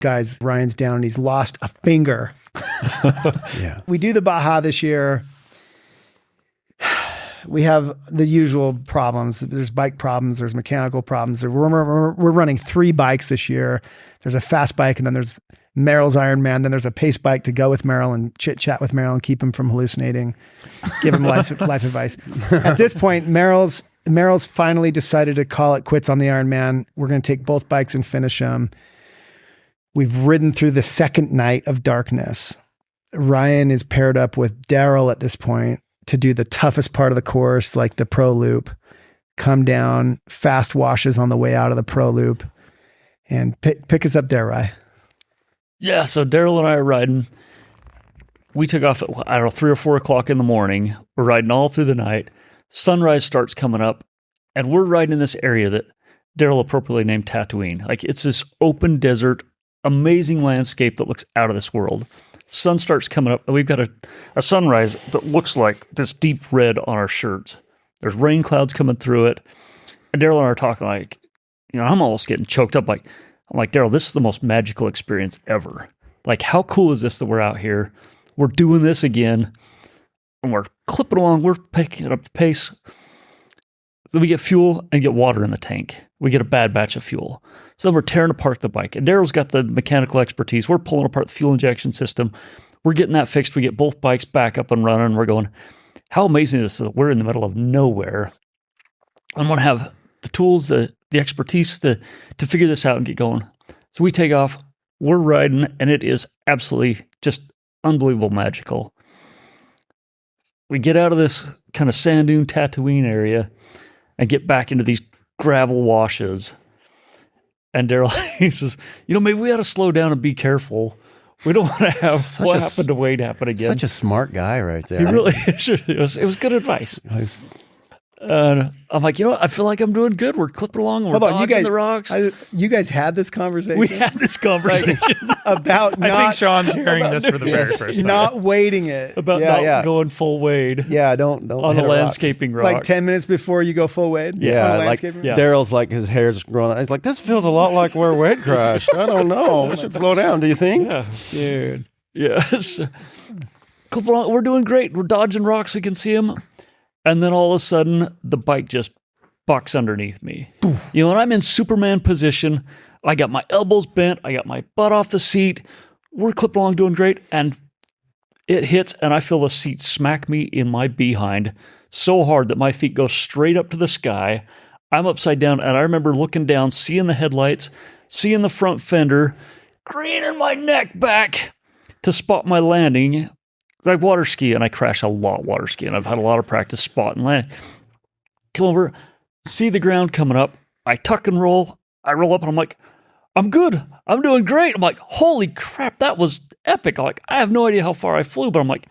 guys, Ryan's down and he's lost a finger. Yeah. We do the Baja this year. We have the usual problems. There's bike problems. There's mechanical problems. We're running 3 bikes this year. There's a fast bike, and then there's Merrill's Ironman. Then there's a pace bike to go with Merrill and chit chat with Merrill and keep him from hallucinating. Give him life advice. At this point, Merrill's finally decided to call it quits on the Ironman. We're going to take both bikes and finish them. We've ridden through the second night of darkness. Ryan is paired up with Daryl at this point to do the toughest part of the course, like the pro loop, come down, fast washes on the way out of the pro loop, and pick us up there, Ryan. Yeah, so Daryl and I are riding. We took off at, 3 or 4 o'clock in the morning. We're riding all through the night. Sunrise starts coming up, and we're riding in this area that Daryl appropriately named Tatooine. Like, it's this open desert, amazing landscape that looks out of this world. Sun starts coming up, and we've got a sunrise that looks like this deep red on our shirts. There's rain clouds coming through it. And Daryl and I are talking like, I'm almost getting choked up. I'm like, Daryl, this is the most magical experience ever. Like, how cool is this that we're out here? We're doing this again, and we're clipping along. We're picking up the pace. So we get fuel and get water in the tank. We get a bad batch of fuel. So we're tearing apart the bike. And Daryl's got the mechanical expertise. We're pulling apart the fuel injection system. We're getting that fixed. We get both bikes back up and running. We're going, how amazing is this that we're in the middle of nowhere? I'm going to have the tools, the expertise to figure this out and get going. So we take off. We're riding, and it is absolutely just unbelievable magical. We get out of this kind of sand dune Tatooine area and get back into these gravel washes. And Daryl, he says, maybe we ought to slow down and be careful. We don't want to have what happened to Wade happen again. Such a smart guy right there. He really, it was good advice. I'm like, I feel like I'm doing good. We're clipping along. We're dodging the rocks. You guys had this conversation? We had this conversation. About not... I think Shawn's hearing this for the very first time. Not wading it. About not going full wade. Yeah, don't on the landscaping rock. Like 10 minutes before you go full wade? Yeah, like Daryl's like, his hair's growing. He's like, this feels a lot like where Wade crashed. I don't know. We should slow down, do you think? Yeah. Dude. Yeah. We're doing great. We're dodging rocks. We can see them. And then all of a sudden, the bike just bucks underneath me. And I'm in Superman position. I got my elbows bent. I got my butt off the seat. We're clipping along doing great. And it hits, and I feel the seat smack me in my behind so hard that my feet go straight up to the sky. I'm upside down, and I remember looking down, seeing the headlights, seeing the front fender, craning my neck back to spot my landing. I water ski, and I crash a lot water skiing. I've had a lot of practice spotting land. Come over, see the ground coming up. I tuck and roll. I roll up, and I'm like, I'm good. I'm doing great. I'm like, holy crap, that was epic. Like, I have no idea how far I flew, but I'm like,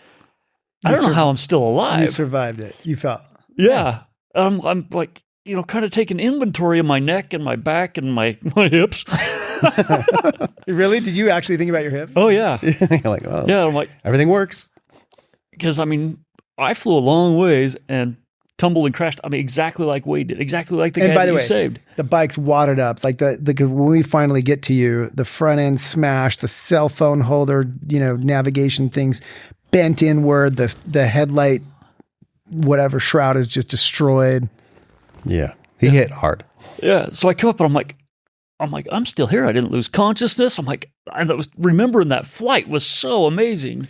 I don't know how I'm still alive. You survived it. You felt. Yeah. I'm like, kind of taking inventory of my neck and my back and my hips. Really? Did you actually think about your hips? Oh, yeah. You're like, oh. Yeah, I'm like, everything works. Because, I flew a long ways and tumbled and crashed. Exactly like Wade did. Exactly like the guy that you saved. The bike's wadded up. Like when we finally get to you, the front end smashed, the cell phone holder, navigation things bent inward, the headlight, whatever shroud is just destroyed. Yeah. He hit hard. Yeah. So I come up and I'm like, I'm still here. I didn't lose consciousness. I'm like, remembering that flight was so amazing.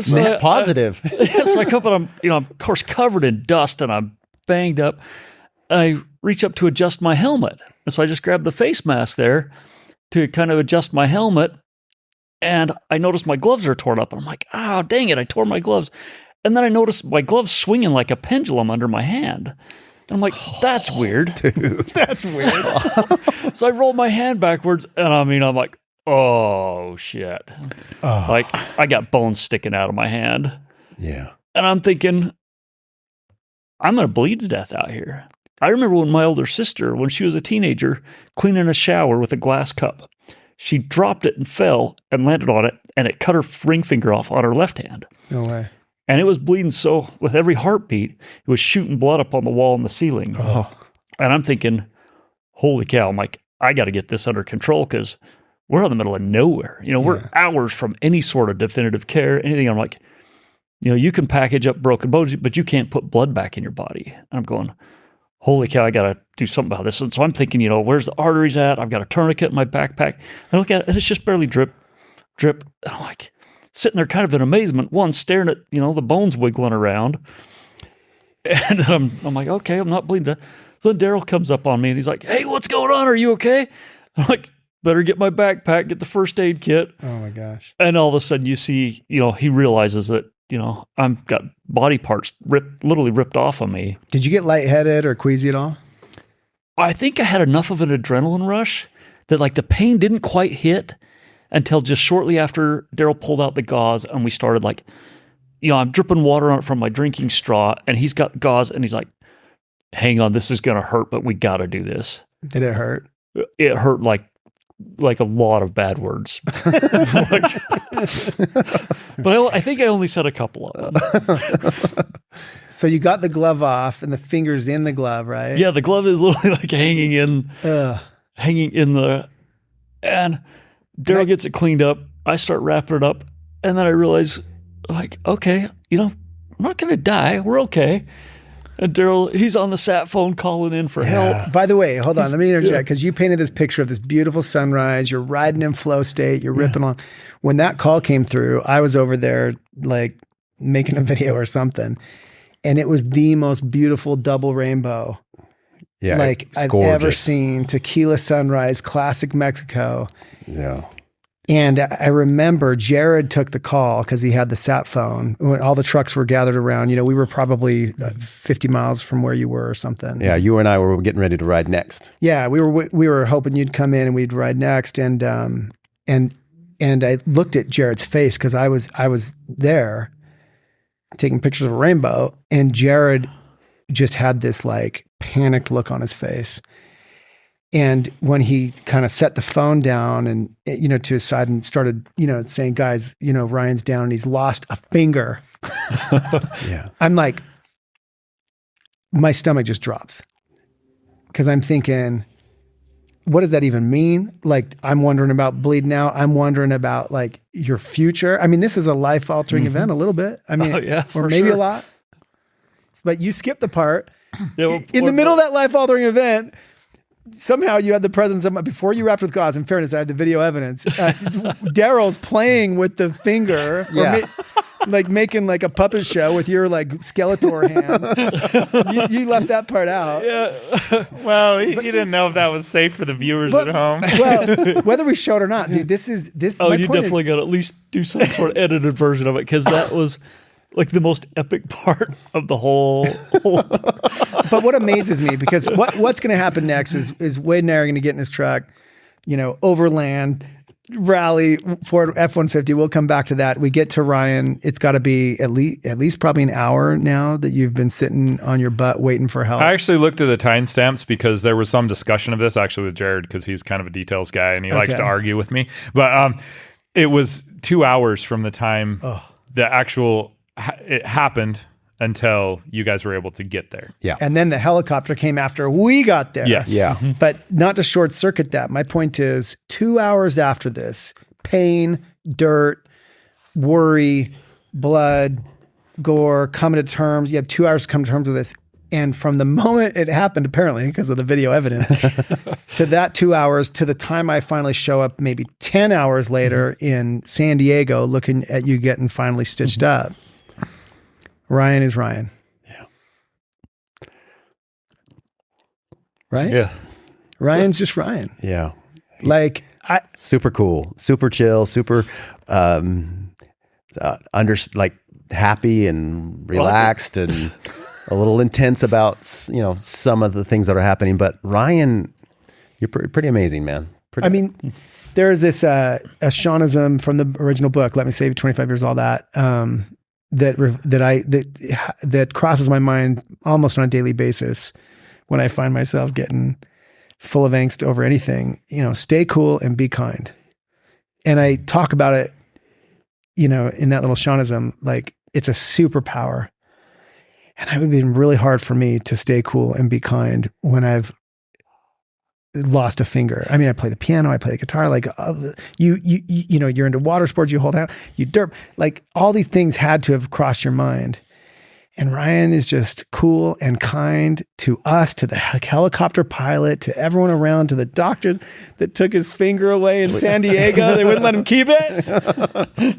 So positive. So I come up and I'm of course covered in dust and I'm banged up. I reach up to adjust my helmet. And so I just grabbed the face mask there to kind of adjust my helmet. And I noticed my gloves are torn up. And I'm like, oh, dang it. I tore my gloves. And then I noticed my gloves swinging like a pendulum under my hand. And I'm like, that's weird. Dude, that's weird. So I rolled my hand backwards, and I'm like, oh, shit. Oh. Like, I got bones sticking out of my hand. Yeah. And I'm thinking, I'm going to bleed to death out here. I remember when my older sister, when she was a teenager, cleaning a shower with a glass cup. She dropped it and fell and landed on it, and it cut her ring finger off on her left hand. No way. And it was bleeding so, with every heartbeat, it was shooting blood up on the wall and the ceiling. Oh. And I'm thinking, holy cow, I'm like, I got to get this under control because we're in the middle of nowhere. We're hours from any sort of definitive care, anything. I'm like, you can package up broken bones, but you can't put blood back in your body. And I'm going, holy cow, I got to do something about this. And so I'm thinking, where's the arteries at? I've got a tourniquet in my backpack. I look at it, and it's just barely drip. I'm like sitting there kind of in amazement, one, staring at, the bones wiggling around. And I'm like, okay, I'm not bleeding. So then Daryl comes up on me and he's like, hey, what's going on? Are you okay? I'm like, better get my backpack, get the first aid kit. Oh my gosh. And all of a sudden you see, he realizes that, I've got body parts literally ripped off of me. Did you get lightheaded or queasy at all? I think I had enough of an adrenaline rush that like the pain didn't quite hit until just shortly after Daryl pulled out the gauze and we started like, I'm dripping water on it from my drinking straw and he's got gauze and he's like, hang on, this is going to hurt, but we got to do this. Did it hurt? It hurt like a lot of bad words. But I think I only said a couple of them. So you got the glove off and the finger's in the glove, right? Yeah, the glove is literally like hanging in the, and Daryl gets it cleaned up. I start wrapping it up, and then I realize, like, okay, I'm not going to die. We're okay. And Daryl, he's on the sat phone calling in for help. By the way, hold on. Let me interject because you painted this picture of this beautiful sunrise. You're riding in flow state. You're ripping along. When that call came through, I was over there like making a video or something. And it was the most beautiful double rainbow like I've ever seen. Tequila sunrise, classic Mexico. Yeah. And I remember Jared took the call because he had the sat phone when all the trucks were gathered around. We were probably 50 miles from where you were or something. Yeah, you and I were getting ready to ride next. Yeah, we were hoping you'd come in and we'd ride next. And I looked at Jared's face because I was there taking pictures of a rainbow, and Jared just had this like panicked look on his face. And when he kind of set the phone down and, to his side and started, saying, guys, Ryan's down and he's lost a finger. Yeah. I'm like, my stomach just drops because I'm thinking, what does that even mean? Like, I'm wondering about bleeding out. I'm wondering about like your future. I mean, this is a life altering event a little bit. I mean, or maybe a lot, but you skipped the part in the middle of that life altering event. Somehow you had the presence of, before you wrapped with gauze, in fairness, I had the video evidence. Daryl's playing with the finger, like making like a puppet show with your like Skeletor hand. You left that part out. Yeah. Well, you didn't know if that was safe for the viewers at home. Well, whether we showed or not, dude, this. Oh, you definitely got to at least do some sort of edited version of it because that was like the most epic part of the whole. But what amazes me, because what's going to happen next is Wade and I are going to get in his truck, overland, rally, Ford F-150. We'll come back to that. We get to Ryan. It's got to be at least probably an hour now that you've been sitting on your butt waiting for help. I actually looked at the timestamps because there was some discussion of this actually with Jared because he's kind of a details guy and he likes to argue with me. But it was 2 hours from the time the actual it happened until you guys were able to get there. Yeah. And then the helicopter came after we got there. Yes. Yeah. But not to short circuit that. My point is 2 hours after this, pain, dirt, worry, blood, gore, coming to terms. You have 2 hours to come to terms with this. And from the moment it happened, apparently, because of the video evidence, to that 2 hours, to the time I finally show up maybe 10 hours later in San Diego looking at you getting finally stitched up. Ryan is Ryan. Yeah. Right? Yeah. Ryan's just Ryan. Yeah. Like, Super cool, super chill, super happy and relaxed and a little intense about, some of the things that are happening. But Ryan, you're pretty amazing, man. There is this a Shawnism from the original book, Let Me Save You, 25 Years, all that, that crosses my mind almost on a daily basis when I find myself getting full of angst over anything. Stay cool and be kind. And I talk about it, in that little Shawnism, like it's a superpower. And it would have been really hard for me to stay cool and be kind when I've lost a finger. I mean, I play the piano, I play the guitar, like you know, you're into water sports, you hold out, you derp, like all these things had to have crossed your mind. And Ryan is just cool and kind to us, to the helicopter pilot, to everyone around, to the doctors that took his finger away in San Diego. They wouldn't let him keep it.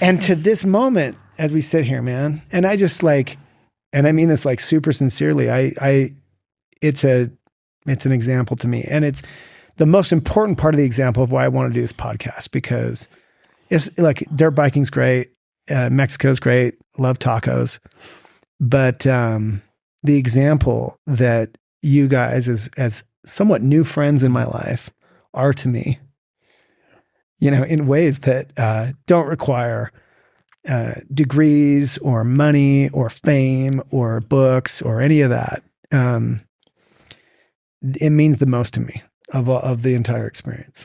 And to this moment, as we sit here, man, and I just like, and I mean this like super sincerely, it's an example to me. And it's the most important part of the example of why I want to do this podcast, because it's like dirt biking's great. Mexico's great. Love tacos. But the example that you guys as somewhat new friends in my life are to me, you know, in ways that don't require degrees or money or fame or books or any of that. It means the most to me of the entire experience.